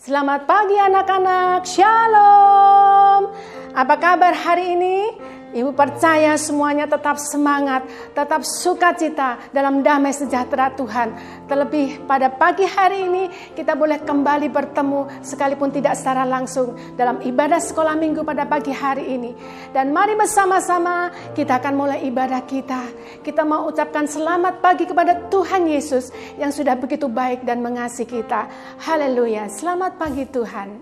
Selamat pagi anak-anak, Shalom. Apa kabar hari ini? Ibu percaya semuanya tetap semangat, tetap sukacita dalam damai sejahtera Tuhan. Terlebih pada pagi hari ini kita boleh kembali bertemu sekalipun tidak secara langsung dalam ibadah sekolah minggu pada pagi hari ini. Dan mari bersama-sama kita akan mulai ibadah kita. Kita mau ucapkan selamat pagi kepada Tuhan Yesus yang sudah begitu baik dan mengasihi kita. Haleluya, selamat pagi Tuhan.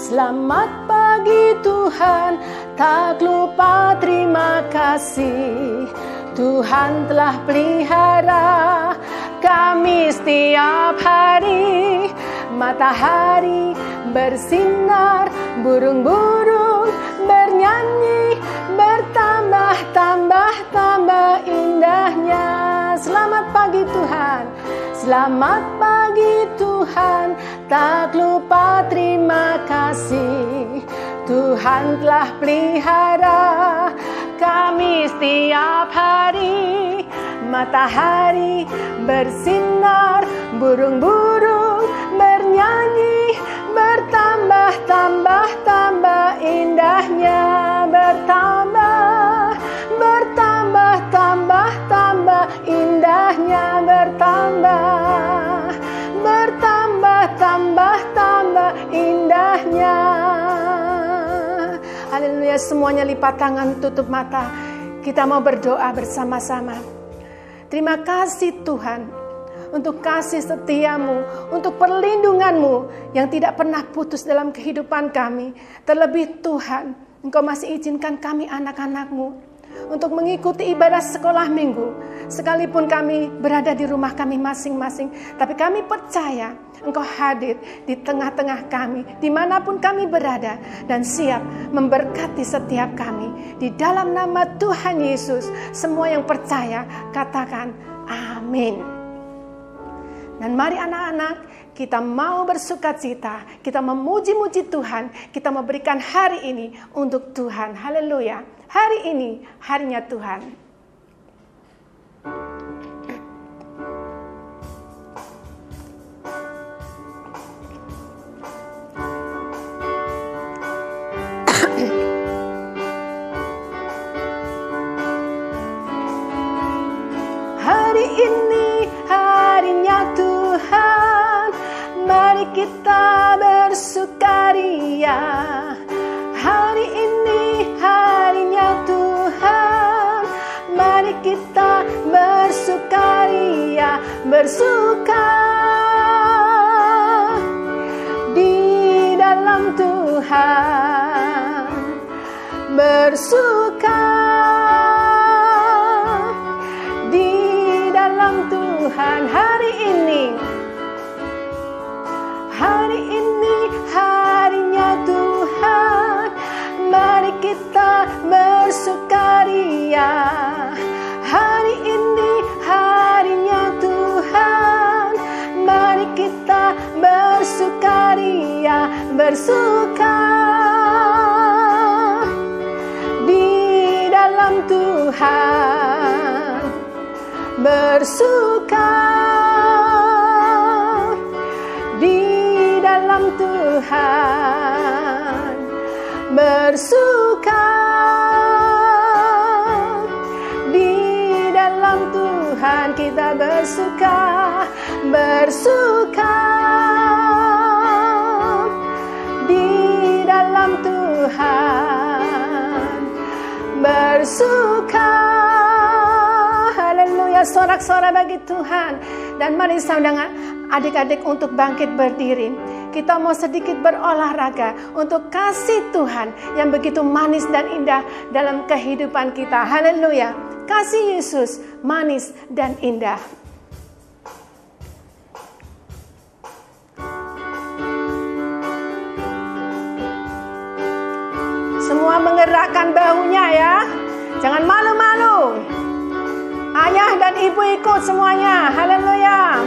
Selamat pagi Tuhan, tak lupa terima kasih. Tuhan telah pelihara kami setiap hari. Matahari bersinar, burung-burung bernyanyi, bertambah-tambah indahnya. Selamat pagi Tuhan, selamat pagi Tuhan, tak lupa terima kasih. Tuhan telah pelihara kami setiap hari. Matahari bersinar, burung-burung bernyanyi, bertambah-tambah indahnya. Bertambah indahnya, bertambah indahnya. Haleluya, semuanya lipat tangan, tutup mata. Kita mau berdoa bersama-sama. Terima kasih Tuhan untuk kasih setiamu, untuk perlindunganmu yang tidak pernah putus dalam kehidupan kami. Terlebih Tuhan, Engkau masih izinkan kami anak-anakmu untuk mengikuti ibadah sekolah minggu. Sekalipun kami berada di rumah kami masing-masing, tapi kami percaya Engkau hadir di tengah-tengah kami, dimanapun kami berada, dan siap memberkati setiap kami. Di dalam nama Tuhan Yesus, semua yang percaya katakan amin. Dan mari anak-anak, kita mau bersukacita, kita memuji-muji Tuhan, kita memberikan hari ini untuk Tuhan. Haleluya, hari ini harinya Tuhan. Hari ini harinya Tuhan, mari kita bersukaria. Hari ini harinya Tuhan, mari kita bersukaria. Bersuka di dalam Tuhan, bersuka di dalam Tuhan. Hari ini harinya Tuhan, mari kita bersukaria. Hari ini harinya Tuhan, mari kita bersukaria. Bersuka di dalam Tuhan, bersuka di dalam Tuhan, bersuka di dalam Tuhan. Kita bersuka, bersuka di dalam Tuhan, bersuka. Haleluya, sorak-sorak bagi Tuhan. Dan mari saudara adik-adik untuk bangkit berdiri. Kita mau sedikit berolahraga untuk kasih Tuhan yang begitu manis dan indah dalam kehidupan kita. Haleluya, kasih Yesus manis dan indah. Semua menggerakkan bahunya ya. Jangan malu-malu. Ayah dan ibu ikut semuanya. Haleluya.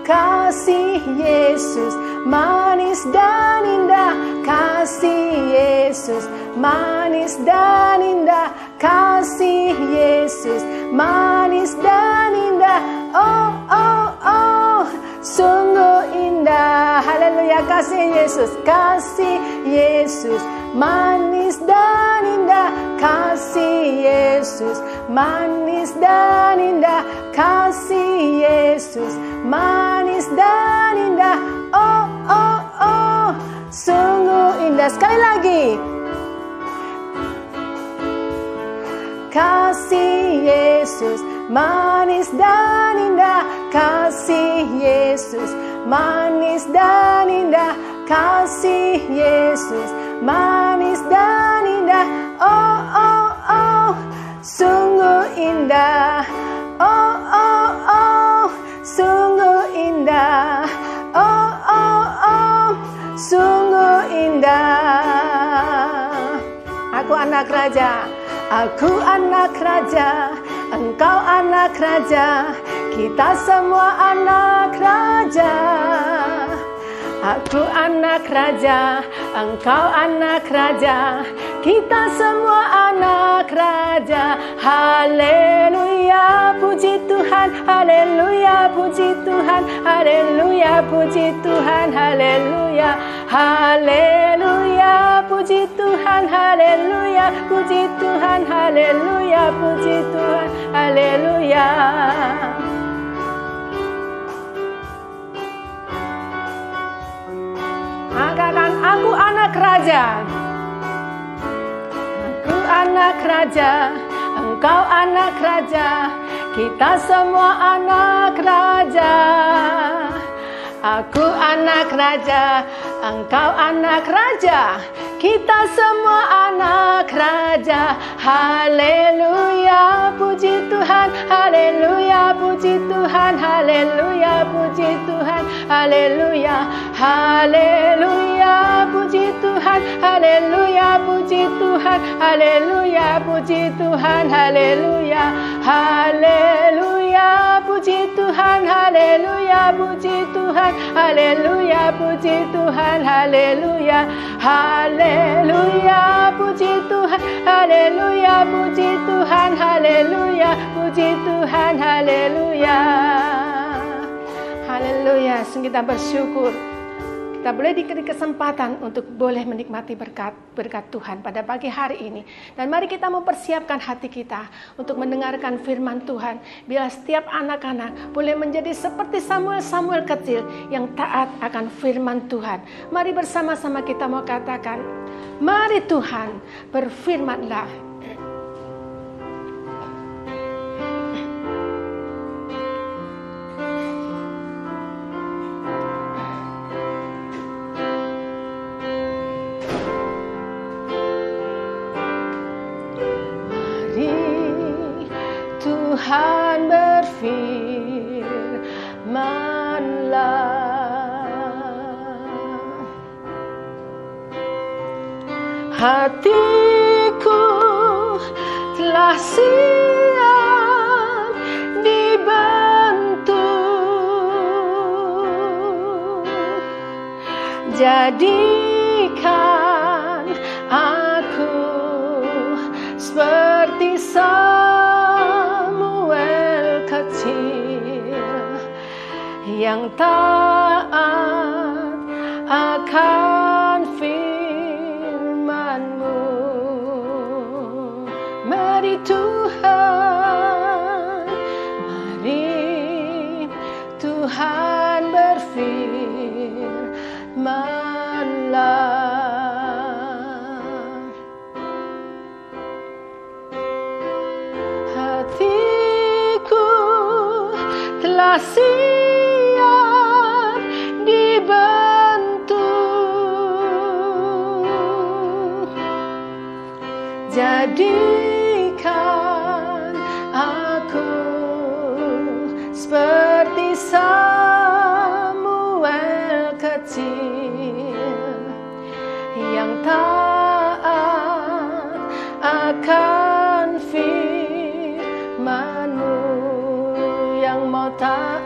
kasih Yesus manis dan indah, kasih Yesus manis dan indah, kasih Yesus manis dan indah. Oh, oh, oh, sungguh indah. Haleluya, kasih Yesus, kasih Yesus manis dan indah, kasih Yesus manis dan indah, kasih Yesus manis dan indah. Oh, oh, oh, sungguh indah. Sekali lagi. Kasih Yesus manis dan indah, kasih Yesus manis dan indah, kasih Yesus manis dan indah. Oh, oh, oh, sungguh indah. Oh, oh, oh, sungguh indah. Oh, oh, oh, sungguh indah. Aku anak raja, aku anak raja, engkau anak raja, kita semua anak raja. Aku anak raja, engkau anak raja, kita semua anak raja. Haleluya, puji Tuhan, haleluya, puji Tuhan, haleluya, puji Tuhan, haleluya, haleluya, puji Tuhan, haleluya, puji Tuhan, haleluya, puji Tuhan, haleluya. Katakan, aku anak raja, aku anak raja, engkau anak raja, kita semua anak raja. Aku anak raja, engkau anak raja, kita semua anak raja. Haleluya, puji Tuhan, haleluya, puji Tuhan, haleluya, puji Tuhan, haleluya, haleluya, puji Tuhan, haleluya, puji Tuhan, haleluya, puji Tuhan, haleluya, haleluya, puji Tuhan, haleluya, puji Tuhan, haleluya, puji Tuhan, haleluya, haleluya, puji Tuhan, haleluya, puji Tuhan, haleluya, puji Tuhan, haleluya. Haleluya, kita bersyukur kita boleh diberi kesempatan untuk boleh menikmati berkat Tuhan pada pagi hari ini. Dan mari kita mempersiapkan hati kita untuk mendengarkan firman Tuhan. Biar setiap anak-anak boleh menjadi seperti Samuel kecil yang taat akan firman Tuhan. Mari bersama-sama kita mau katakan, mari Tuhan berfirmanlah. Tuhan berfirmanlah, hatiku telah siap dibentuk, jadikan aku seperti Samuel kecil yang taat akan firman-Mu. Mari Tuhan, mari Tuhan berfirmanlah. Telah siap dibentuk, jadikan aku seperti Samuel kecil yang taat akan firman-Mu, yang mau taat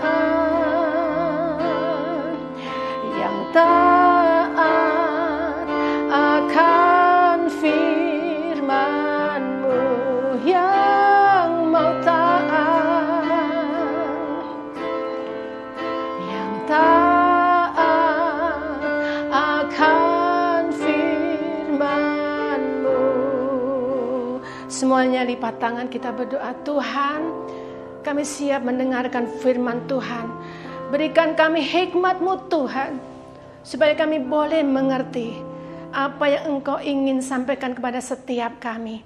Semuanya lipat tangan, kita berdoa. Tuhan, kami siap mendengarkan firman Tuhan. Berikan kami hikmat-Mu Tuhan, supaya kami boleh mengerti apa yang Engkau ingin sampaikan kepada setiap kami.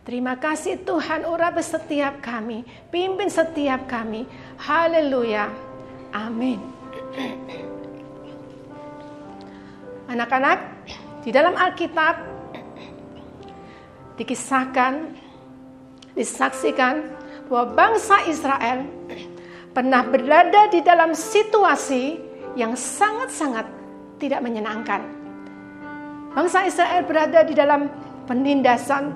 Terima kasih Tuhan, urapi setiap kami, pimpin setiap kami. Haleluya. Amin. Anak-anak, di dalam Alkitab dikisahkan, disaksikan bahwa bangsa Israel pernah berada di dalam situasi yang sangat-sangat tidak menyenangkan. Bangsa Israel berada di dalam penindasan,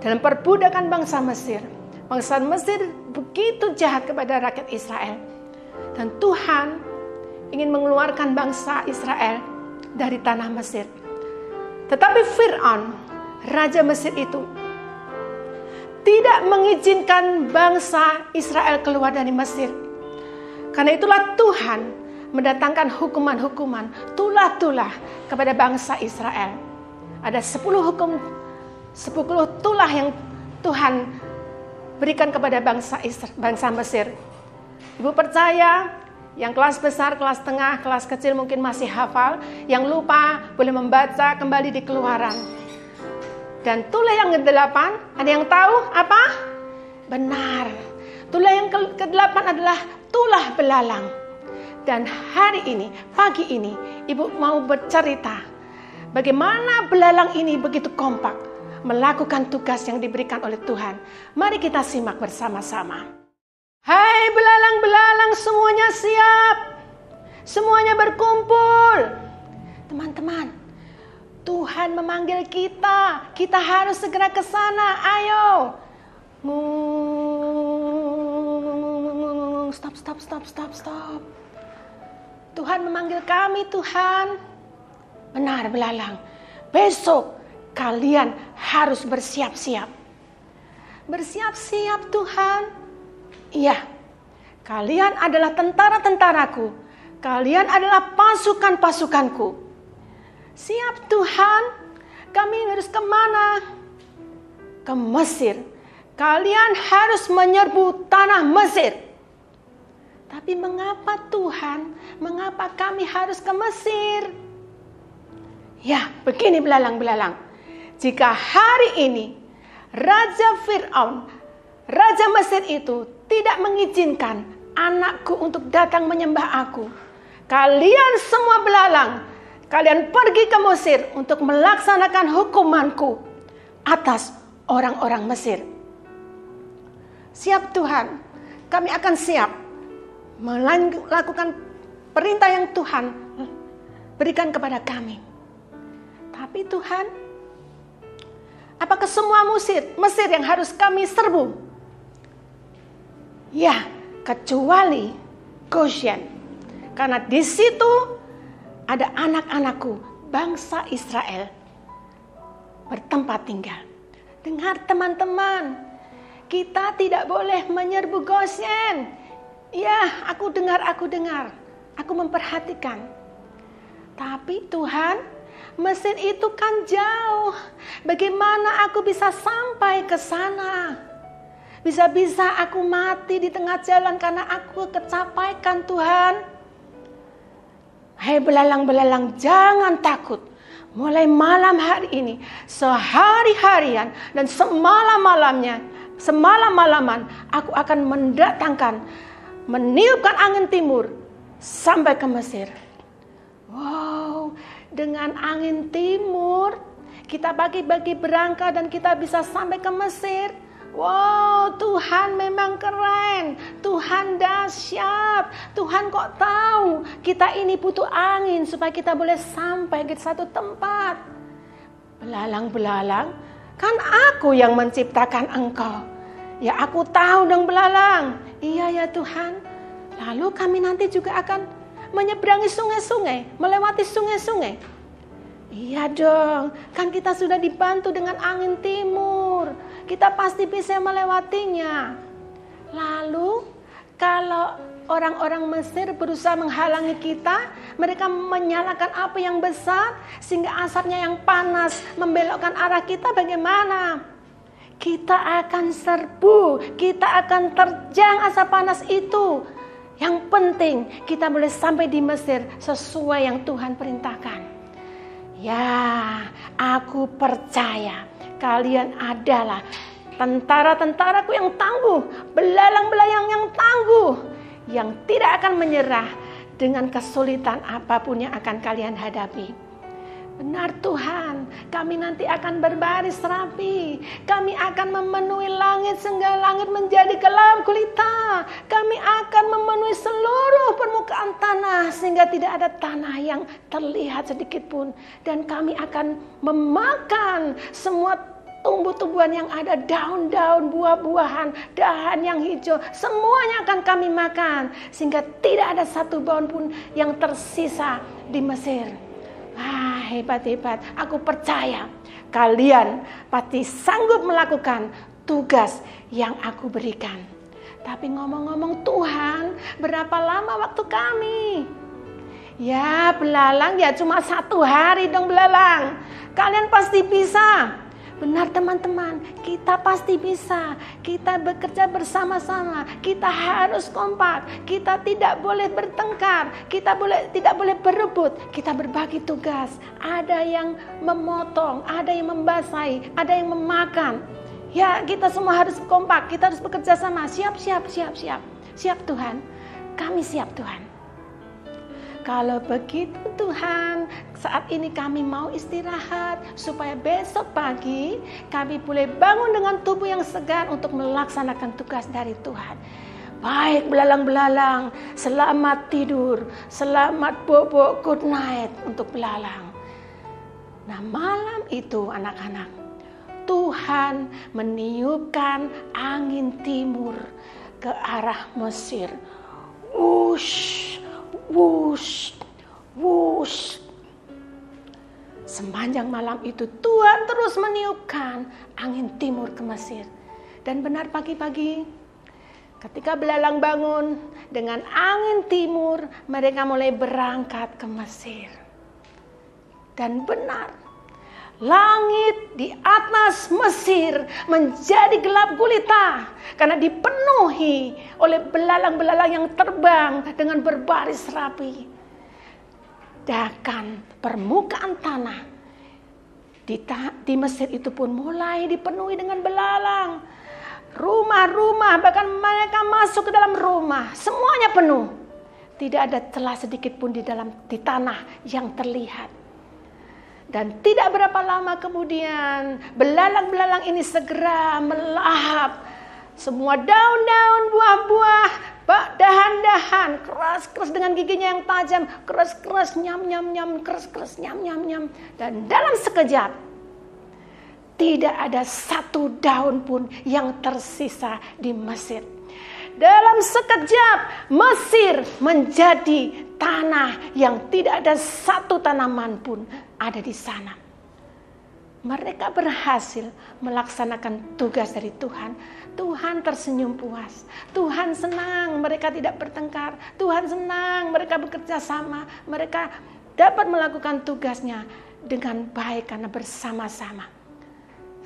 dalam perbudakan bangsa Mesir. Bangsa Mesir begitu jahat kepada rakyat Israel. Dan Tuhan ingin mengeluarkan bangsa Israel dari tanah Mesir. Tetapi Fir'aun, raja Mesir itu, tidak mengizinkan bangsa Israel keluar dari Mesir. Karena itulah Tuhan mendatangkan hukuman-hukuman, tulah-tulah kepada bangsa Israel. Ada 10 tulah yang Tuhan berikan kepada bangsa Mesir. Ibu percaya, yang kelas besar, kelas tengah, kelas kecil mungkin masih hafal, yang lupa boleh membaca kembali di Keluaran. Dan tulah yang ke-8, ada yang tahu apa? Benar. Tulah yang ke-8 adalah tulah belalang. Dan hari ini, pagi ini, Ibu mau bercerita bagaimana belalang ini begitu kompak melakukan tugas yang diberikan oleh Tuhan. Mari kita simak bersama-sama. Hai belalang-belalang, semuanya siap. Semuanya berkumpul. Teman-teman, Tuhan memanggil kita. Kita harus segera ke sana. Ayo. Stop. Tuhan memanggil kami, Tuhan. Benar, belalang. Besok kalian harus bersiap-siap. Bersiap-siap, Tuhan. Iya. Kalian adalah tentara-tentaraku. Kalian adalah pasukan-pasukanku. Siap Tuhan, kami harus kemana? Ke Mesir. Kalian harus menyerbu tanah Mesir. Tapi mengapa Tuhan? Mengapa kami harus ke Mesir? Ya, begini belalang-belalang. Jika hari ini Raja Fir'aun, Raja Mesir itu tidak mengizinkan anakku untuk datang menyembah aku, kalian semua belalang, kalian pergi ke Mesir untuk melaksanakan hukumanku atas orang-orang Mesir. Siap Tuhan, kami akan siap melakukan perintah yang Tuhan berikan kepada kami. Tapi Tuhan, apakah semua Mesir yang harus kami serbu? Ya, kecuali Goshen. Karena di situ ada anak-anakku, bangsa Israel, bertempat tinggal. Dengar teman-teman, kita tidak boleh menyerbu Goshen. Ya, aku dengar. Aku memperhatikan. Tapi Tuhan, Mesir itu kan jauh. Bagaimana aku bisa sampai ke sana? Bisa-bisa aku mati di tengah jalan karena aku kecapaikan, Tuhan. Hai belalang-belalang, jangan takut. Mulai malam hari ini, sehari-harian dan semalam-malaman, aku akan meniupkan angin timur sampai ke Mesir. Wow, dengan angin timur kita bagi-bagi berangkat dan kita bisa sampai ke Mesir. Wow, Tuhan memang keren. Tuhan dahsyat. Tuhan kok tahu kita ini butuh angin supaya kita boleh sampai ke satu tempat. Belalang-belalang, kan aku yang menciptakan engkau. Ya aku tahu dong belalang. Iya ya Tuhan. Lalu kami nanti juga akan menyeberangi sungai-sungai, melewati sungai-sungai. Iya dong, kan kita sudah dibantu dengan angin timur. Kita pasti bisa melewatinya. Lalu kalau orang-orang Mesir berusaha menghalangi kita, mereka menyalakan api yang besar sehingga asapnya yang panas membelokkan arah kita, bagaimana? kita akan serbu, kita akan terjang asap panas itu. Yang penting kita boleh sampai di Mesir sesuai yang Tuhan perintahkan. Ya, aku percaya kalian adalah tentara-tentaraku yang tangguh, belalang-belalang yang tangguh, yang tidak akan menyerah dengan kesulitan apapun yang akan kalian hadapi. Benar Tuhan, kami nanti akan berbaris rapi. Kami akan memenuhi langit sehingga langit menjadi gelap gulita. Kami akan memenuhi seluruh permukaan tanah sehingga tidak ada tanah yang terlihat sedikit pun. Dan kami akan memakan semua tumbuh-tumbuhan yang ada, daun-daun, buah-buahan, dahan yang hijau, semuanya akan kami makan sehingga tidak ada satu daun pun yang tersisa di Mesir. Hebat-hebat. Aku percaya kalian pasti sanggup melakukan tugas yang aku berikan. Tapi ngomong-ngomong Tuhan, berapa lama waktu kami? Ya belalang ya cuma 1 hari dong belalang. Kalian pasti bisa. Benar teman-teman, kita pasti bisa. Kita bekerja bersama-sama. Kita harus kompak. Kita tidak boleh bertengkar. Kita tidak boleh berebut. Kita berbagi tugas. Ada yang memotong, ada yang membasahi, ada yang memakan. Ya, kita semua harus kompak. Kita harus bekerja sama. Siap. Siap Tuhan. Kami siap Tuhan. Kalau begitu Tuhan, saat ini kami mau istirahat supaya besok pagi kami boleh bangun dengan tubuh yang segar untuk melaksanakan tugas dari Tuhan. Baik belalang-belalang, selamat tidur, selamat bobo, good night untuk belalang. Nah malam itu anak-anak, Tuhan meniupkan angin timur ke arah Mesir. Wush, wush, wush. Sepanjang malam itu Tuhan terus meniupkan angin timur ke Mesir. Dan benar pagi-pagi ketika belalang bangun dengan angin timur, mereka mulai berangkat ke Mesir. Dan benar, langit di atas Mesir menjadi gelap gulita karena dipenuhi oleh belalang-belalang yang terbang dengan berbaris rapi. Dan permukaan tanah di Mesir itu pun mulai dipenuhi dengan belalang. Rumah-rumah, bahkan mereka masuk ke dalam rumah, semuanya penuh. Tidak ada celah sedikit pun di tanah yang terlihat. Dan tidak berapa lama kemudian belalang-belalang ini segera melahap semua daun-daun, buah-buah, dahan-dahan, keras-keras dengan giginya yang tajam, keras-keras nyam-nyam-nyam, keras-keras nyam-nyam-nyam. Dan dalam sekejap tidak ada satu daun pun yang tersisa di Mesir. Dalam sekejap Mesir menjadi tanah yang tidak ada satu tanaman pun ada di sana. Mereka berhasil melaksanakan tugas dari Tuhan. Tuhan tersenyum puas. Tuhan senang mereka tidak bertengkar. Tuhan senang mereka bekerja sama. Mereka dapat melakukan tugasnya dengan baik karena bersama-sama.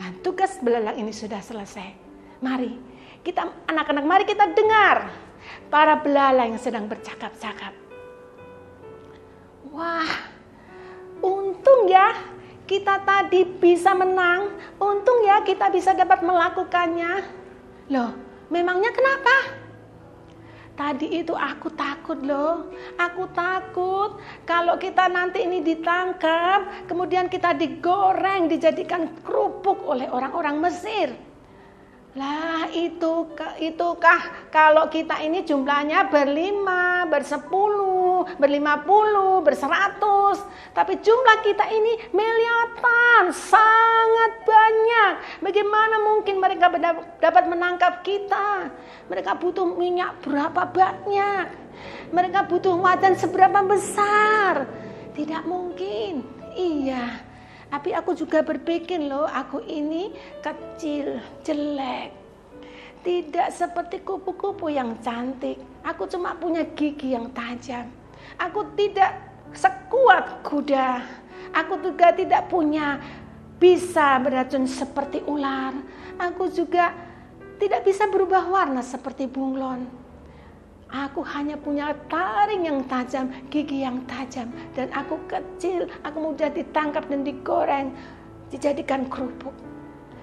Nah, tugas belalang ini sudah selesai. Mari kita anak-anak, mari kita dengar para belalang yang sedang bercakap-cakap. Wah, untung ya kita tadi bisa menang. Untung ya kita bisa dapat melakukannya. Loh, memangnya kenapa? Tadi itu aku takut loh. Aku takut kalau kita nanti ini ditangkap, kemudian kita digoreng, dijadikan kerupuk oleh orang-orang Mesir. Lah itukah kalau kita ini jumlahnya berlima, bersepuluh, berlima-puluh, berseratus. Tapi jumlah kita ini miliaran, sangat banyak. Bagaimana mungkin mereka dapat menangkap kita? Mereka butuh minyak berapa banyak? Mereka butuh wajan seberapa besar? Tidak mungkin. Iya. Tapi aku juga berpikir loh, aku ini kecil, jelek. Tidak seperti kupu-kupu yang cantik. Aku cuma punya gigi yang tajam. Aku tidak sekuat kuda. Aku juga tidak punya bisa beracun seperti ular. Aku juga tidak bisa berubah warna seperti bunglon. Aku hanya punya taring yang tajam, gigi yang tajam. Dan aku kecil, aku mudah ditangkap dan digoreng, dijadikan kerupuk.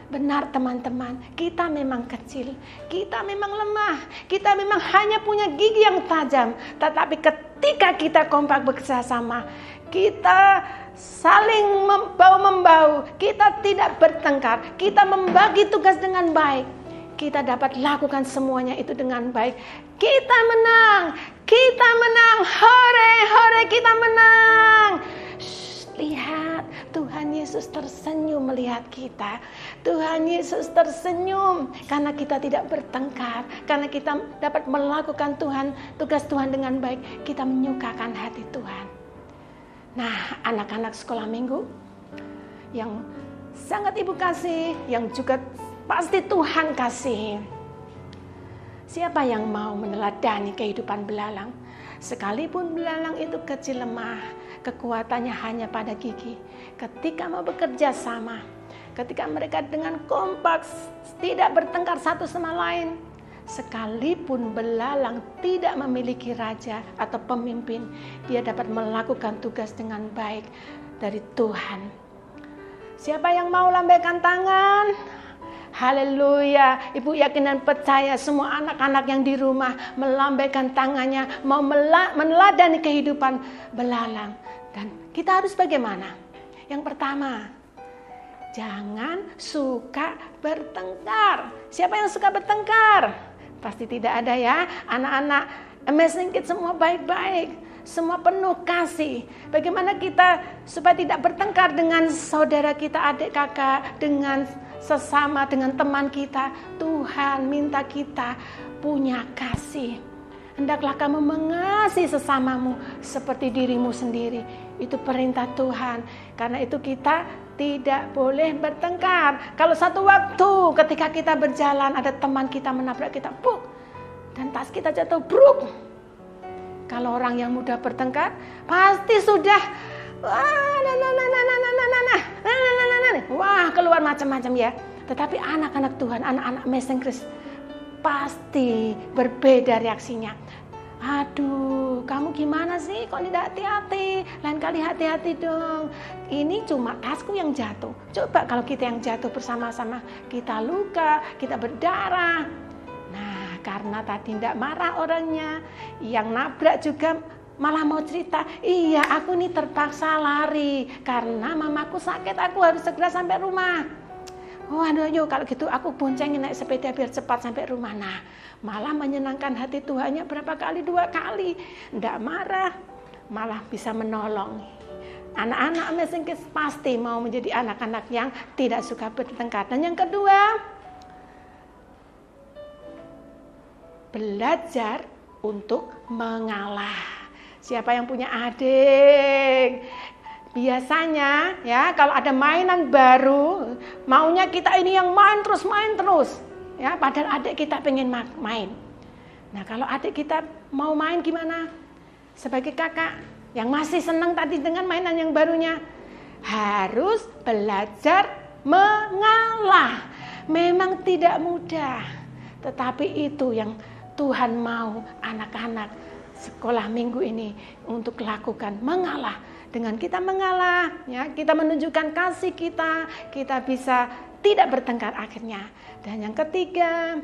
Benar teman-teman, kita memang kecil, kita memang lemah, kita memang hanya punya gigi yang tajam. Tetapi ketika kita kompak bekerjasama, kita saling membahu-membahu, kita tidak bertengkar, kita membagi tugas dengan baik, kita dapat lakukan semuanya itu dengan baik. Kita menang, hore, hore, kita menang. Lihat, Tuhan Yesus tersenyum melihat kita. Tuhan Yesus tersenyum karena kita tidak bertengkar, karena kita dapat melakukan tugas Tuhan dengan baik. Kita menyukakan hati Tuhan. Nah, anak-anak sekolah minggu yang sangat Ibu kasih, yang juga pasti Tuhan kasih. Siapa yang mau meneladani kehidupan belalang? Sekalipun belalang itu kecil lemah, kekuatannya hanya pada gigi. Ketika mau bekerja sama, ketika mereka dengan kompak, tidak bertengkar satu sama lain, sekalipun belalang tidak memiliki raja atau pemimpin, dia dapat melakukan tugas dengan baik dari Tuhan. Siapa yang mau lambaikan tangan? Haleluya. Ibu yakin dan percaya semua anak-anak yang di rumah melambaikan tangannya, mau meneladani kehidupan belalang. Dan kita harus bagaimana? Yang pertama, jangan suka bertengkar. Siapa yang suka bertengkar? Pasti tidak ada ya. Anak-anak Amazing Kids semua baik-baik, semua penuh kasih. Bagaimana kita supaya tidak bertengkar dengan saudara kita, adik kakak, dengan sesama, dengan teman kita? Tuhan minta kita punya kasih. Hendaklah kamu mengasihi sesamamu seperti dirimu sendiri. Itu perintah Tuhan. Karena itu kita tidak boleh bertengkar. Kalau satu waktu ketika kita berjalan ada teman kita menabrak kita, buk, dan tas kita jatuh, bruk. Kalau orang yang mudah bertengkar pasti sudah wah keluar macam-macam ya. Tetapi anak-anak Tuhan, anak-anak Amazing Grace pasti berbeda reaksinya. Aduh, kamu gimana sih? Kok tidak hati-hati? Lain kali hati-hati dong. Ini cuma tasku yang jatuh. Coba kalau kita yang jatuh bersama-sama, kita luka, kita berdarah. Nah, karena tadi tidak marah orangnya, yang nabrak juga malah mau cerita, iya aku nih terpaksa lari karena mamaku sakit, aku harus segera sampai rumah. Waduh, yuk kalau gitu aku boncengin naik sepeda biar cepat sampai rumah. Nah, malah menyenangkan hati Tuhannya berapa kali, 2 kali. Nggak marah, malah bisa menolong. Anak-anak Amazing Kids pasti mau menjadi anak-anak yang tidak suka bertengkar. Dan yang kedua, belajar untuk mengalah. Siapa yang punya adik? Biasanya ya kalau ada mainan baru, maunya kita ini yang main terus. Ya, padahal adik kita pengen main. Nah, kalau adik kita mau main gimana? Sebagai kakak yang masih senang tadi dengan mainan yang barunya, harus belajar mengalah. Memang tidak mudah, tetapi itu yang Tuhan mau anak-anak sekolah minggu ini untuk lakukan, mengalah. Dengan kita mengalah, ya, kita menunjukkan kasih kita bisa tidak bertengkar akhirnya. Dan yang ketiga,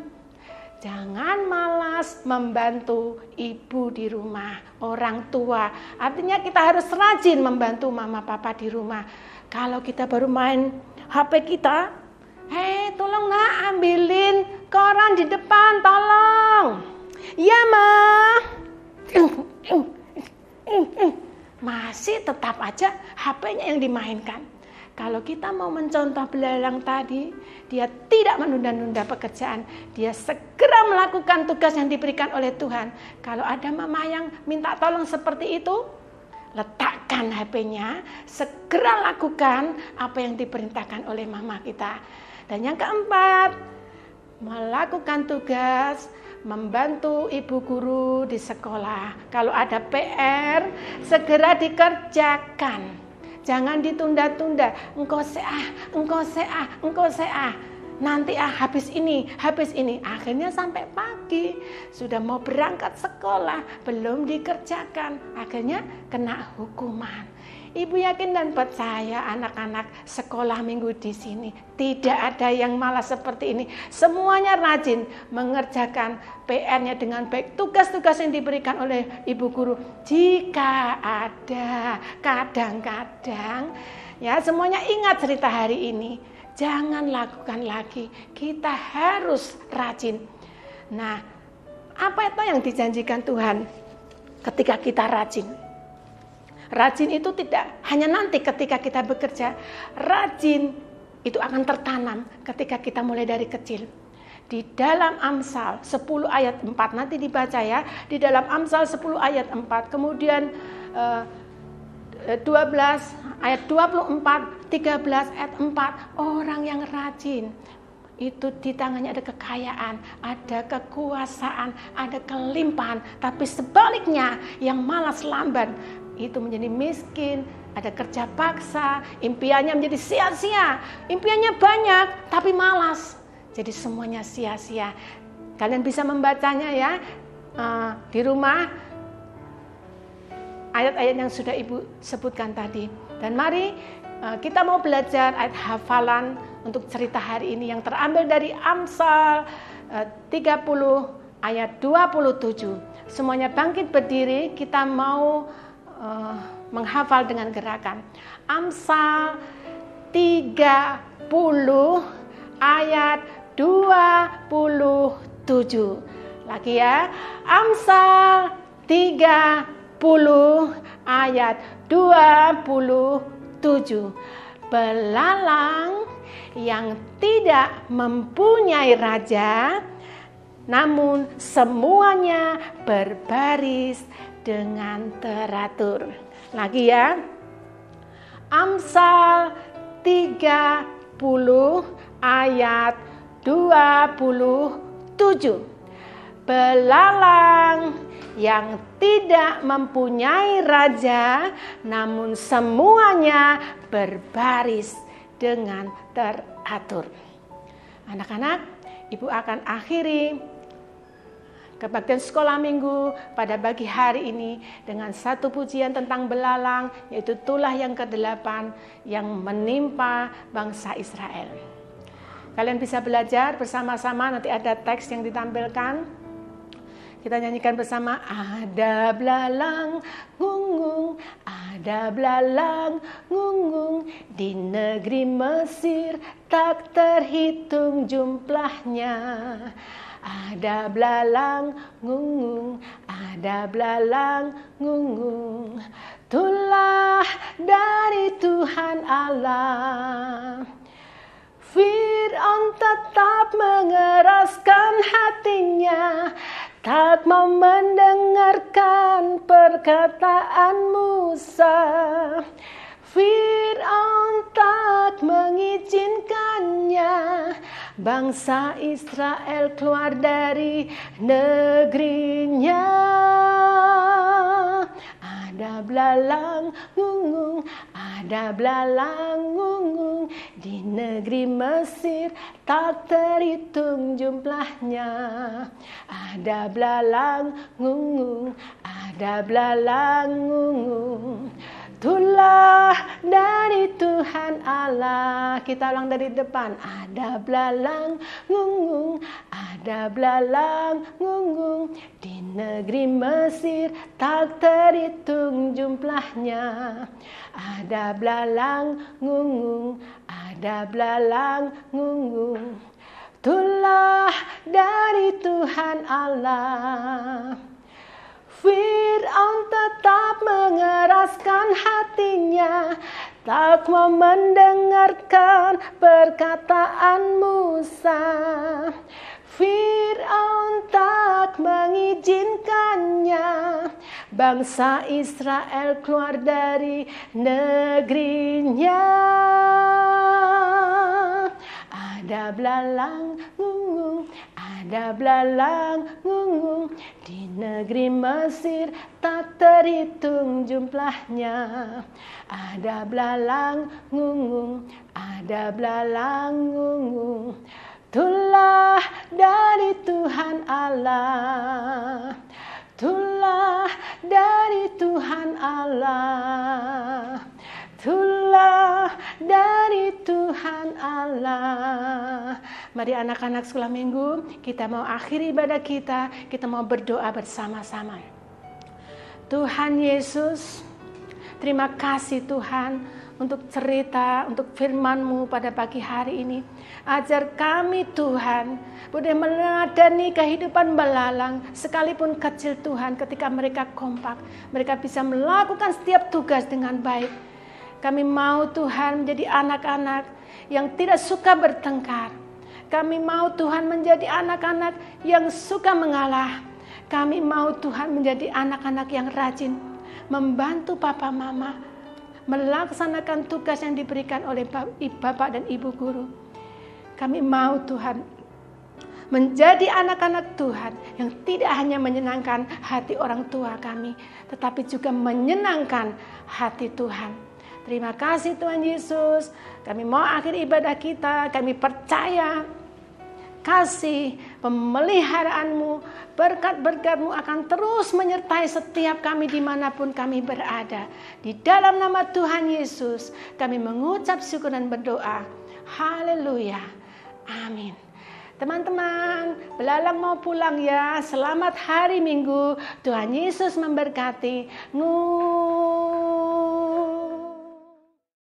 jangan malas membantu ibu di rumah, orang tua. Artinya kita harus rajin membantu mama papa di rumah. Kalau kita baru main HP kita, tolong nak ambilin koran di depan, tolong. Ya ma. Masih tetap aja HP-nya yang dimainkan. Kalau kita mau mencontoh belalang tadi, dia tidak menunda-nunda pekerjaan, dia segera melakukan tugas yang diberikan oleh Tuhan. Kalau ada mama yang minta tolong seperti itu, letakkan HP-nya, segera lakukan apa yang diperintahkan oleh mama kita. Dan yang keempat, melakukan tugas, membantu ibu guru di sekolah. Kalau ada PR, segera dikerjakan. Jangan ditunda-tunda. Engkau seah. Nanti habis ini. Akhirnya sampai pagi, sudah mau berangkat sekolah, belum dikerjakan. Akhirnya kena hukuman. Ibu yakin dan percaya anak-anak sekolah minggu di sini tidak ada yang malas seperti ini. Semuanya rajin mengerjakan PR-nya dengan baik. Tugas-tugas yang diberikan oleh ibu guru. Jika ada kadang-kadang, ya semuanya ingat cerita hari ini. Jangan lakukan lagi. Kita harus rajin. Nah, apa itu yang dijanjikan Tuhan ketika kita rajin? Rajin itu tidak hanya nanti ketika kita bekerja. Rajin itu akan tertanam ketika kita mulai dari kecil. Di dalam Amsal 10 ayat 4, nanti dibaca ya. Di dalam Amsal 10 ayat 4, kemudian 12 ayat 24, 13 ayat 4. Orang yang rajin itu di tangannya ada kekayaan, ada kekuasaan, ada kelimpahan. Tapi sebaliknya yang malas lamban itu menjadi miskin, ada kerja paksa, impiannya menjadi sia-sia. Impiannya banyak tapi malas, jadi semuanya sia-sia. Kalian bisa membacanya ya di rumah, ayat-ayat yang sudah Ibu sebutkan tadi. Dan mari kita mau belajar ayat hafalan untuk cerita hari ini yang terambil dari Amsal 30 ayat 27. Semuanya bangkit berdiri, kita mau menghafal dengan gerakan. Amsal 30 ayat 27. Lagi ya. Amsal 30 ayat 27. Belalang yang tidak mempunyai raja, namun semuanya berbaris dengan teratur. Lagi ya. Amsal 30 ayat 27. Belalang yang tidak mempunyai raja, namun semuanya berbaris dengan teratur. Anak-anak, Ibu akan akhiri kebaktian sekolah minggu pada pagi hari ini dengan satu pujian tentang belalang, yaitu tulah yang ke-8 yang menimpa bangsa Israel. Kalian bisa belajar bersama-sama, nanti ada teks yang ditampilkan. Kita nyanyikan bersama. Ada belalang ngungung, ada belalang ngungung, di negeri Mesir tak terhitung jumlahnya. Ada belalang ngungung, ada belalang ngungung, tulah dari Tuhan Allah. Fir'aun tetap mengeraskan hatinya, tak mau mendengarkan perkataan Musa. Fir'aun tak mengizinkannya bangsa Israel keluar dari negerinya. Ada belalang ngungung, ada belalang ngungung, di negeri Mesir tak terhitung jumlahnya. Ada belalang ngungung, ada belalang ngungung, tulah dari Tuhan Allah. Kita ulang dari depan. Ada belalang ngungung, ada belalang ngungung, di negeri Mesir tak terhitung jumlahnya. Ada belalang ngungung, ada belalang ngungung, tulah dari Tuhan Allah. Fir'aun tetap mengeraskan hatinya, tak mau mendengarkan perkataan Musa. Fir'aun tak mengizinkannya bangsa Israel keluar dari negerinya. Ada belalang ngungung, ada belalang ngungung di negeri Mesir tak terhitung jumlahnya. Ada belalang ngungung, ada belalang ngungung. Itulah dari Tuhan Allah. Itulah dari Tuhan Allah. Itulah dari Tuhan Allah. Mari anak-anak sekolah minggu, kita mau akhiri ibadah kita mau berdoa bersama-sama. Tuhan Yesus, terima kasih Tuhan untuk cerita, untuk firman-Mu pada pagi hari ini. Ajar kami Tuhan, boleh meneladani kehidupan belalang, sekalipun kecil Tuhan, ketika mereka kompak, mereka bisa melakukan setiap tugas dengan baik. Kami mau Tuhan menjadi anak-anak yang tidak suka bertengkar. Kami mau Tuhan menjadi anak-anak yang suka mengalah. Kami mau Tuhan menjadi anak-anak yang rajin membantu papa mama melaksanakan tugas yang diberikan oleh Bapak dan Ibu guru. Kami mau Tuhan menjadi anak-anak Tuhan yang tidak hanya menyenangkan hati orang tua kami, tetapi juga menyenangkan hati Tuhan. Terima kasih Tuhan Yesus. Kami mau akhir ibadah kita. Kami percaya kasih pemeliharaanmu, berkat-berkat-Mu akan terus menyertai setiap kami dimanapun kami berada. Di dalam nama Tuhan Yesus kami mengucap syukur dan berdoa. Haleluya. Amin. Teman-teman, belalang mau pulang ya. Selamat hari Minggu. Tuhan Yesus memberkati.